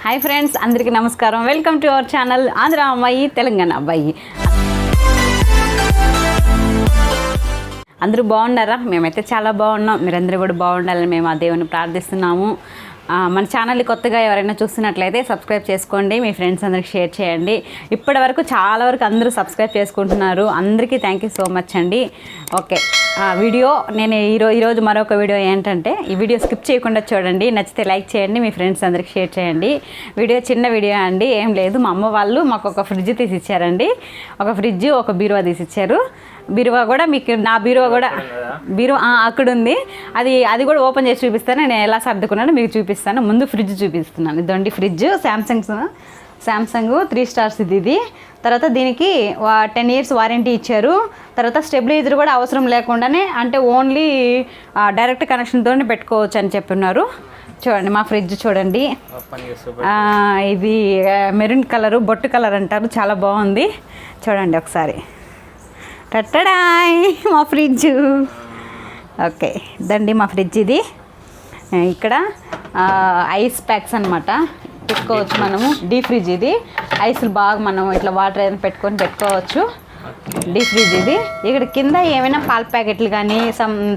High friends अंदरिकी नमस्कारम welcome to our channel Andhra अम्माई तेलंगाना अब्बाई అందరూ బాగున్నారా? మేమైతే చాలా బాగున్నాం. మీరందరూ కూడా బాగుండాలని మేము ఆ దేవుని ప్రార్థిస్తున్నాము. మన ఛానల్ని కొత్తగా ఎవరైనా చూస్తున్నట్లయితే సబ్స్క్రైబ్ చేసుకోండి, మీ ఫ్రెండ్స్ అందరికి షేర్ చేయండి. ఇప్పటి వరకు చాలా వరకు అందరూ సబ్స్క్రైబ్ చేసుకుంటున్నారు. అందరికీ థ్యాంక్ యూ సో మచ్ అండి. ఓకే, వీడియో నేను ఈరోజు మరొక వీడియో ఏంటంటే, ఈ వీడియో స్కిప్ చేయకుండా చూడండి. నచ్చితే లైక్ చేయండి, మీ ఫ్రెండ్స్ అందరికి షేర్ చేయండి. వీడియో చిన్న వీడియో అండి, ఏం లేదు. మా అమ్మ వాళ్ళు మాకు ఒక ఫ్రిడ్జ్ తీసి ఇచ్చారండి. ఒక ఫ్రిడ్జ్, ఒక బీరువా తీసి ఇచ్చారు. బీరువా కూడా మీకు నా బీరువా కూడా అక్కడ ఉంది. అది కూడా ఓపెన్ చేసి చూపిస్తాను. నేను ఎలా సర్దుకున్నానో మీకు చూపిస్తాను. ముందు ఫ్రిడ్జ్ చూపిస్తున్నాను. ఇదండి ఫ్రిడ్జ్, శాంసంగ్ 3 స్టార్స్ ఇది. తర్వాత దీనికి 10 ఇయర్స్ వారంటీ ఇచ్చారు. తర్వాత స్టెబిలైజర్ కూడా అవసరం లేకుండానే, అంటే ఓన్లీ డైరెక్ట్ కనెక్షన్తోనే పెట్టుకోవచ్చు అని చెప్పున్నారు. చూడండి మా ఫ్రిడ్జ్ చూడండి. ఇది మెరూన్ కలరు, బొట్టు కలర్ అంటారు, చాలా బాగుంది. చూడండి ఒకసారి. టట్టడాయ్ మా ఫ్రిడ్జ్. ఓకే, ఇదండి మా ఫ్రిడ్జ్. ఇది ఇక్కడ ఐస్ ప్యాక్స్ అనమాట, పెట్టుకోవచ్చు మనము. డీ ఫ్రిడ్జ్ ఇది. ఐస్లు బాగా మనం ఇట్లా వాటర్ ఏదైనా పెట్టుకోవచ్చు. డీ ఫ్రిడ్జ్ ఇది. ఇక్కడ కింద ఏమైనా పాల ప్యాకెట్లు కానీ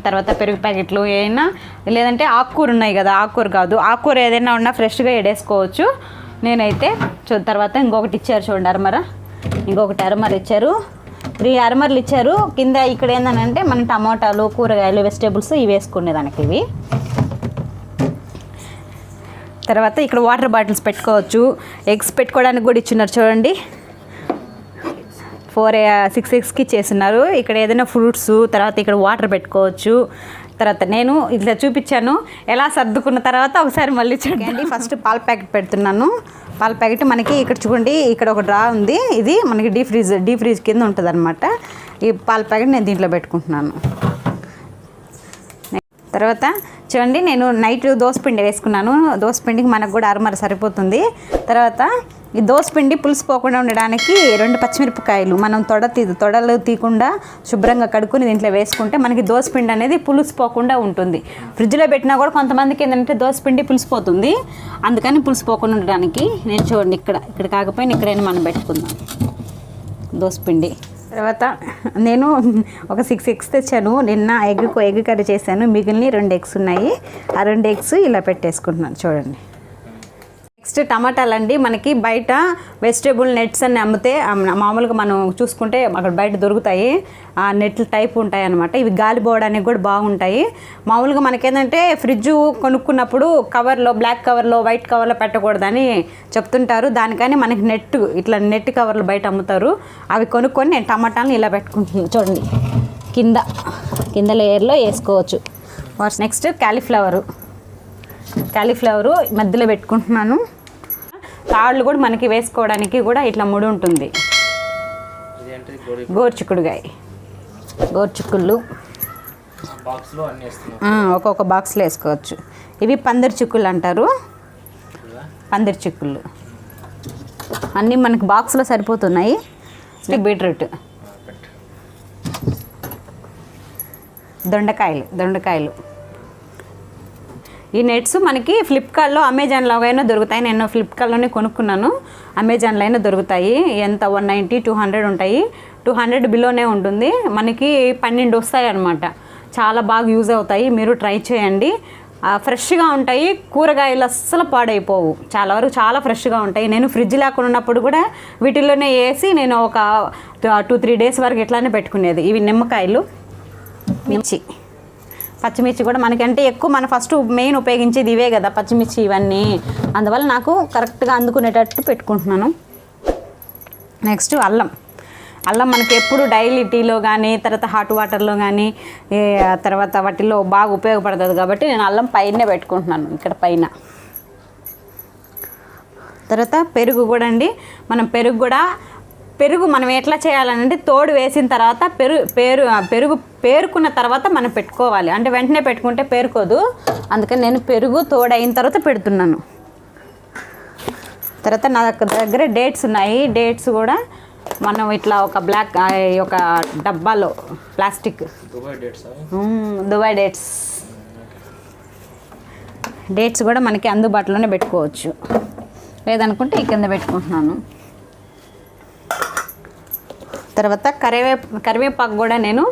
తర్వాత పెరుగు ప్యాకెట్లు ఏమైనా, లేదంటే ఆకుకూర ఉన్నాయి కదా, ఆకుకూర కాదు, ఆకుకూర ఏదైనా ఉన్నా ఫ్రెష్గా ఎడేసుకోవచ్చు. నేనైతే తర్వాత ఇంకొకటి ఇచ్చారు చూడండి, ఇంకొకటి అరమర ఇచ్చారు. 3 అరమర్లు ఇచ్చారు. కింద ఇక్కడ ఏంటంటే మన టమాటాలు, కూరగాయలు, వెజిటేబుల్స్ ఇవి వేసుకునేదానికి ఇవి. తర్వాత ఇక్కడ వాటర్ బాటిల్స్ పెట్టుకోవచ్చు. ఎగ్స్ పెట్టుకోవడానికి కూడా ఇచ్చినారు చూడండి. 6 ఎగ్స్కి చేస్తున్నారు. ఇక్కడ ఏదైనా ఫ్రూట్స్, తర్వాత ఇక్కడ వాటర్ పెట్టుకోవచ్చు. తర్వాత నేను ఇట్లా చూపించాను ఎలా సర్దుకున్న తర్వాత ఒకసారి మళ్ళీ చూడండి. ఫస్ట్ పాల ప్యాకెట్ పెడుతున్నాను. పాల ప్యాకెట్ మనకి ఇక్కడ చూడండి, ఇక్కడ ఒక డ్రా ఉంది. ఇది మనకి డీ ఫ్రిడ్జ్ కింద ఉంటుంది అనమాట. ఈ పాల ప్యాకెట్ నేను దీంట్లో పెట్టుకుంటున్నాను. తర్వాత చూడండి, నేను నైట్ దోసపిండి వేసుకున్నాను. దోసపిండికి మనకు కూడా అరమర సరిపోతుంది. తర్వాత ఈ దోసపిండి పులుసు పోకుండా ఉండడానికి 2 పచ్చిమిరపకాయలు మనం తొడలు తీయకుండా శుభ్రంగా కడుక్కొని దీంట్లో వేసుకుంటే మనకి దోసపిండి అనేది పులుసు పోకుండా ఉంటుంది. ఫ్రిడ్జ్లో పెట్టినా కూడా కొంతమందికి ఏంటంటే దోసపిండి పులిసిపోతుంది. అందుకని పులుసు పోకుండా ఉండడానికి నేను చూడండి ఇక్కడ కాకపోయినా ఇక్కడైనా మనం పెట్టుకుందాం దోసపిండి. తర్వాత నేను ఒక 6 ఎగ్స్ తెచ్చాను. నిన్న ఎగ్ కర్రీ చేశాను. మిగిలిన 2 ఎగ్స్ ఉన్నాయి. ఆ 2 ఎగ్స్ ఇలా పెట్టేసుకుంటున్నాను చూడండి. నెక్స్ట్ టమాటాలు అండి. మనకి బయట వెజిటేబుల్ నెట్స్ అని అమ్మితే మామూలుగా మనం చూసుకుంటే అక్కడ బయట దొరుకుతాయి. ఆ నెట్లు టైప్ ఉంటాయి అన్నమాట. ఇవి గాలి పోవడానికి కూడా బాగుంటాయి. మామూలుగా మనకేంటంటే ఫ్రిడ్జ్ కొనుక్కున్నప్పుడు కవర్లో, బ్లాక్ కవర్లో, వైట్ కవర్లో పెట్టకూడదని చెప్తుంటారు. దానికని మనకి నెట్ కవర్లు బయట అమ్ముతారు. అవి కొనుక్కొని నేను టమాటాలను ఇలా పెట్టుకుంటున్నాను చూడండి. కింద లేయర్లో వేసుకోవచ్చు. నెక్స్ట్ కాలీఫ్లవరు మధ్యలో పెట్టుకుంటున్నాను. తాళ్ళు కూడా మనకి వేసుకోవడానికి కూడా ఇట్లా ముడి ఉంటుంది. గోరుచిక్కుళ్ళు ఒక్కొక్క బాక్స్లో వేసుకోవచ్చు. ఇవి పందిరి చిక్కుళ్ళు అంటారు. పందిరి చిక్కుళ్ళు అన్నీ మనకి బాక్స్లో సరిపోతున్నాయి. బీట్రూట్, దొండకాయలు. ఈ నెట్స్ మనకి ఫ్లిప్కార్ట్లో, అమెజాన్లో అయినా దొరుకుతాయి. నేను ఫ్లిప్కార్ట్లోనే కొనుక్కున్నాను. అమెజాన్లో అయినా దొరుకుతాయి. ఎంత 190, 200 ఉంటాయి. 200 బిలోనే ఉంటుంది. మనకి 12 వస్తాయి అన్నమాట. చాలా బాగా యూజ్ అవుతాయి. మీరు ట్రై చేయండి. ఫ్రెష్గా ఉంటాయి. కూరగాయలు అస్సలు పాడైపోవు. చాలా వరకు చాలా ఫ్రెష్గా ఉంటాయి. నేను ఫ్రిడ్జ్ లేకుండా ఉన్నప్పుడు కూడా వీటిల్లోనే వేసి నేను ఒక 2-3 డేస్ వరకు ఇట్లానే పెట్టుకునేది. ఇవి నిమ్మకాయలు, పచ్చిమిర్చి కూడా మనకంటే ఎక్కువ మనం ఫస్ట్ మెయిన్ ఉపయోగించేది ఇవే కదా, పచ్చిమిర్చి ఇవన్నీ. అందువల్ల నాకు కరెక్ట్గా అందుకునేటట్టు పెట్టుకుంటున్నాను. నెక్స్ట్ అల్లం మనకి ఎప్పుడు డైలీ టీలో కానీ, తర్వాత హాట్ వాటర్లో కానీ, తర్వాత వాటిలో బాగా ఉపయోగపడుతుంది కాబట్టి నేను అల్లం పైనే పెట్టుకుంటున్నాను, ఇక్కడ పైన. తర్వాత పెరుగు కూడా అండి. పెరుగు మనం ఎట్లా చేయాలంటే తోడు వేసిన తర్వాత పెరుగు పేరుకున్న తర్వాత మనం పెట్టుకోవాలి. అంటే వెంటనే పెట్టుకుంటే పేరుకోదు. అందుకని నేను పెరుగు తోడైన తర్వాత పెడుతున్నాను. తర్వాత నా దగ్గర డేట్స్ ఉన్నాయి. డేట్స్ కూడా మనం ఇట్లా ఒక డబ్బాలో ప్లాస్టిక్ దుబాయ్ డేట్స్ కూడా మనకి అందుబాటులోనే పెట్టుకోవచ్చు. లేదనుకుంటే ఈ కింద పెట్టుకుంటున్నాను. తర్వాత కరివేపాకు కూడా నేను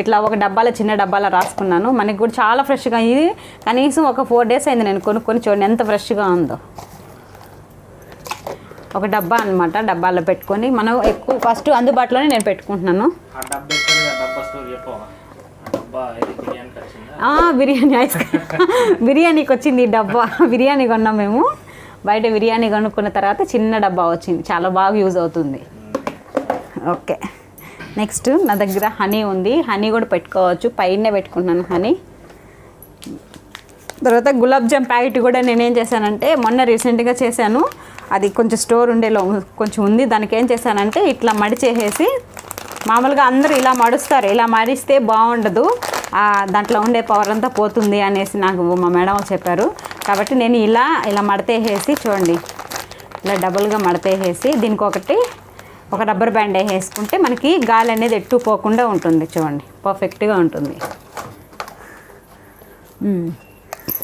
ఇట్లా ఒక డబ్బాలో చిన్న డబ్బాలో రాసుకున్నాను. మనకి కూడా చాలా ఫ్రెష్గా, ఇది కనీసం ఒక 4 days అయింది నేను కొనుక్కొని. చూడండి ఎంత ఫ్రెష్గా ఉందో. ఒక డబ్బా అనమాట, డబ్బాలో పెట్టుకొని మనం ఎక్కువ ఫస్ట్ అందుబాటులోనే నేను పెట్టుకుంటున్నాను. బిర్యానీ ఐస్ బిర్యానీకి వచ్చింది ఈ డబ్బా. బిర్యానీ కొన్నాం మేము బయట. బిర్యానీ కొనుక్కున్న తర్వాత చిన్న డబ్బా వచ్చింది, చాలా బాగా యూజ్ అవుతుంది. ఓకే, నెక్స్ట్ నా దగ్గర హనీ ఉంది. హనీ కూడా పెట్టుకోవచ్చు, పైనే పెట్టుకున్నాను హనీ. తర్వాత గులాబ్ జామ్ ప్యాకెట్ కూడా నేనేం చేశానంటే మొన్న రీసెంట్గా చేశాను. అది కొంచెం స్టోర్ ఉండేలో కొంచెం ఉంది. దానికి ఏం చేశానంటే ఇట్లా మడిచేసేసి, మామూలుగా అందరూ ఇలా మడుస్తారు, ఇలా మడిస్తే బాగుండదు, దాంట్లో ఉండే పవర్ అంతా పోతుంది అనేసి నాకు మా మేడం చెప్పారు. కాబట్టి నేను ఇలా మడతేసేసి, చూడండి ఇలా డబుల్గా మడతేసేసి దీనికి ఒక రబ్బర్ బ్యాండ్ వేసుకుంటే మనకి గాలి అనేది ఎట్టు పోకుండా ఉంటుంది. చూడండి పర్ఫెక్ట్గా ఉంటుంది.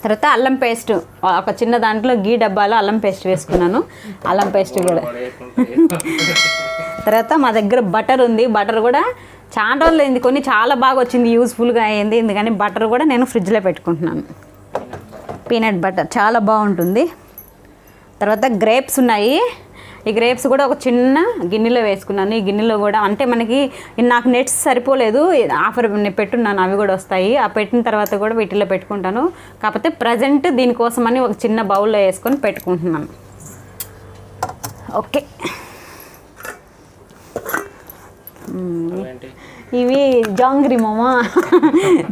తర్వాత అల్లం పేస్ట్ ఒక చిన్న దాంట్లో గీ డబ్బాలో అల్లం పేస్ట్ వేసుకున్నాను. అల్లం పేస్ట్ కూడా. తర్వాత మా దగ్గర బటర్ ఉంది. బటర్ కూడా చాలా రోజులు అయింది కొన్ని, చాలా బాగా వచ్చింది, యూజ్ఫుల్గా అయింది. ఎందుకని బటర్ కూడా నేను ఫ్రిడ్జ్లో పెట్టుకుంటున్నాను. పీనట్ బటర్ చాలా బాగుంటుంది. తర్వాత గ్రేప్స్ ఉన్నాయి. ఈ గ్రేప్స్ కూడా ఒక చిన్న గిన్నెలో వేసుకున్నాను. ఈ గిన్నెలో కూడా అంటే మనకి నాకు నెట్స్ సరిపోలేదు, ఆఫర్ పెట్టున్నాను, అవి కూడా వస్తాయి. ఆ పెట్టిన తర్వాత కూడా వీటిలో పెట్టుకుంటాను. కాకపోతే ప్రజెంట్ దీనికోసమని ఒక చిన్న బౌల్లో వేసుకొని పెట్టుకుంటున్నాను. ఓకే, ఇవి జాంగ్రీ మామా,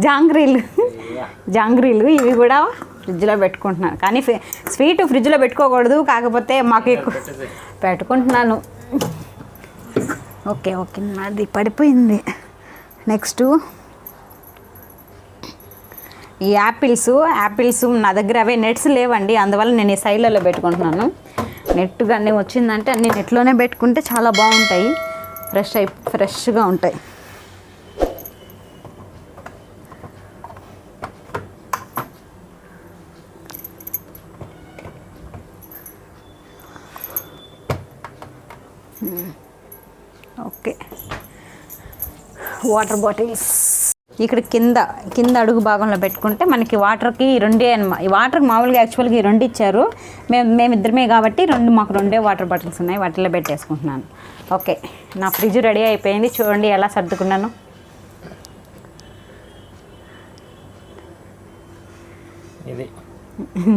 జాంగ్రీలు ఇవి కూడా ఫ్రిడ్జ్లో పెట్టుకుంటున్నాను. కానీ స్వీట్ ఫ్రిడ్జ్లో పెట్టుకోకూడదు, కాకపోతే మాకు ఎక్కువ పెట్టుకుంటున్నాను. ఓకే, అది పడిపోయింది. నెక్స్ట్ ఈ యాపిల్స్ నా దగ్గర అవే నెట్స్ లేవండి, అందువల్ల నేను ఈ సైడ్లలో పెట్టుకుంటున్నాను. నెట్ కానీ వచ్చిందంటే అన్ని నెట్లోనే పెట్టుకుంటే చాలా బాగుంటాయి, ఫ్రెష్గా ఉంటాయి. ఓకే, వాటర్ బాటిల్స్ ఇక్కడ కింద అడుగు భాగంలో పెట్టుకుంటే మనకి వాటర్కి రెండే అనమాట. ఈ వాటర్కి మామూలుగా యాక్చువల్గా ఈ 2 ఇచ్చారు, మేమిద్దరమే కాబట్టి మాకు 2 వాటర్ బాటిల్స్ ఉన్నాయి, వాటిలో పెట్టేసుకుంటున్నాను. ఓకే, నా ఫ్రిడ్జ్ రెడీ అయిపోయింది. చూడండి ఎలా సర్దుకున్నాను. ఇది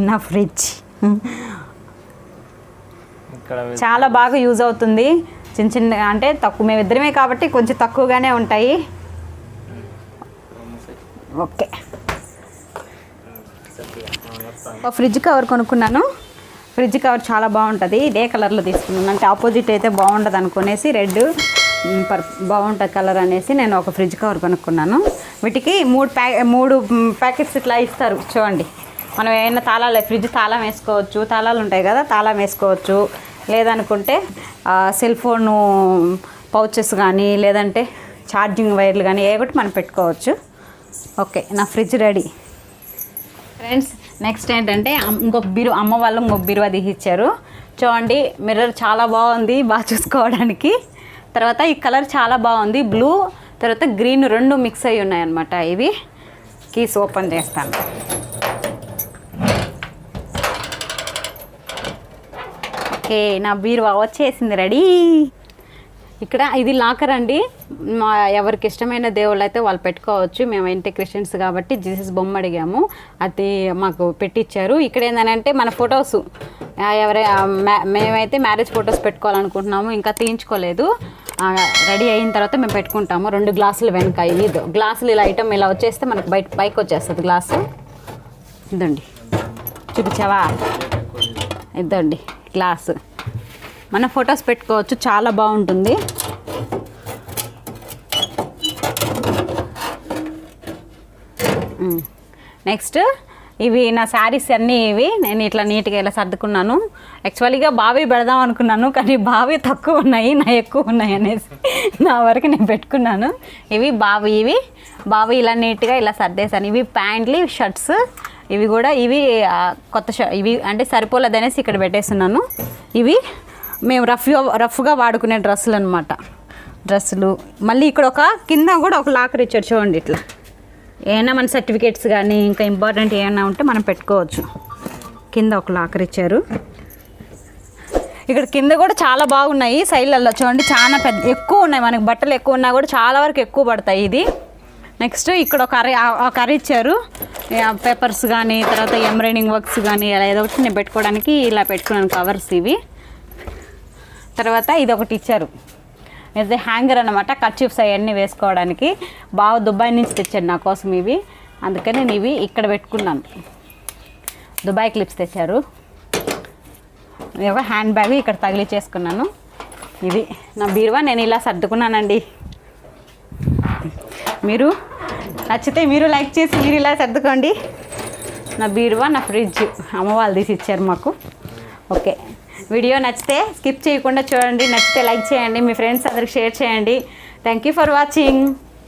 నా ఫ్రిడ్జ్ చాలా బాగా యూజ్ అవుతుంది. చిన్న అంటే తక్కువ, మేమిద్దరమే కాబట్టి కొంచెం తక్కువగానే ఉంటాయి. ఓకే, ఫ్రిడ్జ్ కవర్ కొనుక్కున్నాను. ఫ్రిడ్జ్ కవర్ చాలా బాగుంటుంది, ఇదే కలర్లో తీసుకున్నాను. అంటే ఆపోజిట్ అయితే బాగుంటుంది అనుకునేసి రెడ్ బాగుంటుంది కలర్ అనేసి నేను ఒక ఫ్రిడ్జ్ కవర్ కొనుక్కున్నాను. వీటికి 3 ప్యాకెట్స్ ఇట్లా ఇస్తారు. చూడండి, మనం ఏమైనా తాళాలు, ఫ్రిడ్జ్ తాళం వేసుకోవచ్చు, తాళాలు ఉంటాయి కదా, తాళం వేసుకోవచ్చు. లేదనుకుంటే సెల్ ఫోను పౌచెస్ కానీ, లేదంటే ఛార్జింగ్ వైర్లు కానీ ఒకటి మనం పెట్టుకోవచ్చు. ఓకే, నా ఫ్రిడ్జ్ రెడీ. ఫ్రెండ్స్, నెక్స్ట్ ఏంటంటే ఇంకొక అమ్మ వాళ్ళు ఇంకొక బీరువా తీసిచ్చారు. చూడండి, మిర్రర్ చాలా బాగుంది, బాగా చూసుకోవడానికి. తర్వాత ఈ కలర్ చాలా బాగుంది, బ్లూ తర్వాత గ్రీన్ 2 మిక్స్ అయ్యి ఉన్నాయి అన్నమాట. ఇవి కీస్ ఓపెన్ చేస్తాను. ఓకే, నా బీరువా వచ్చేసింది, రెడీ. ఇక్కడ ఇది లాకర్ అండి, ఎవరికి ఇష్టమైన దేవుళ్ళు అయితే వాళ్ళు పెట్టుకోవచ్చు. మేము ఇంటి క్రిస్టియన్స్ కాబట్టి జీసస్ బొమ్మ అడిగాము, అది మాకు పెట్టించారు. ఇక్కడ ఏంటంటే మన ఫొటోస్ మేమైతే మ్యారేజ్ ఫొటోస్ పెట్టుకోవాలనుకుంటున్నాము, ఇంకా తీయించుకోలేదు. రెడీ అయిన తర్వాత మేము పెట్టుకుంటాము. 2 గ్లాసులు వెనక, ఇది గ్లాసులు ఇలా ఐటమ్ ఇలా వచ్చేస్తే మనకు పైకి వచ్చేస్తుంది గ్లాసు. ఇదండి, చూపించావా? ఇదండి గ్లాసు, మన ఫొటోస్ పెట్టుకోవచ్చు, చాలా బాగుంటుంది. నెక్స్ట్ ఇవి నా శారీస్ అన్నీ, ఇవి నేను ఇట్లా నీట్గా ఇలా సర్దుకున్నాను. యాక్చువల్గా బావి పెడదాం అనుకున్నాను, కానీ బావి తక్కువ ఉన్నాయి, నా ఎక్కువ ఉన్నాయి అనేసి నా వరకు నేను పెట్టుకున్నాను. ఇవి బావి ఇలా నీట్గా ఇలా సర్దేశాను. ఇవి ప్యాంట్లు, షర్ట్స్, ఇవి కూడా ఇవి కొత్త ఇవి అంటే సరిపోలేదనేసి ఇక్కడ పెట్టేస్తున్నాను. ఇవి మేము రఫ్గా వాడుకునే డ్రెస్సులు అనమాట. డ్రెస్సులు మళ్ళీ ఇక్కడ ఒక కింద కూడా ఒక లాకర్ ఇచ్చారు చూడండి. ఇట్లా ఏమైనా మన సర్టిఫికేట్స్ కానీ ఇంకా ఇంపార్టెంట్ ఏమైనా ఉంటే మనం పెట్టుకోవచ్చు. కింద ఒక లాకర్ ఇచ్చారు. ఇక్కడ కింద కూడా చాలా బాగున్నాయి. సైడ్లలో చూడండి చాలా ఎక్కువ ఉన్నాయి. మనకి బట్టలు ఎక్కువ ఉన్నా కూడా చాలా వరకు ఎక్కువ పడతాయి. ఇది నెక్స్ట్ ఇక్కడ ఒక అర ఇచ్చారు. పేపర్స్ కానీ తర్వాత ఎంబ్రాయిడింగ్ వర్క్స్ కానీ అలా ఏదో ఒకటి నేను పెట్టుకోవడానికి ఇలా పెట్టుకున్నాను కవర్స్ ఇవి. తర్వాత ఇది ఒకటి ఇచ్చారు. ఇది హ్యాంగర్ అనమాట. కర్చీఫ్స్ అవన్నీ వేసుకోవడానికి. బాగా దుబాయ్ నుంచి తెచ్చారు నా కోసం ఇవి. అందుకని నేను ఇవి ఇక్కడ పెట్టుకున్నాను. దుబాయ్ క్లిప్స్ తెచ్చారు. ఇది ఒక హ్యాండ్ బ్యాగ్ ఇక్కడ తగిలించేసుకున్నాను. ఇది నా బీరువా నేను ఇలా సర్దుకున్నానండి. మీరు నచ్చితే మీరు లైక్ చేసి మీరు ఇలా సర్దుకోండి. నా బీరువా నా ఫ్రిడ్జ్ అమ్మ వాళ్ళు తీసి ఇచ్చారు మాకు. ఓకే, వీడియో నచ్చితే స్కిప్ చేయకుండా చూడండి. నచ్చితే లైక్ చేయండి. మీ ఫ్రెండ్స్ అందరికి షేర్ చేయండి. Thank you for watching.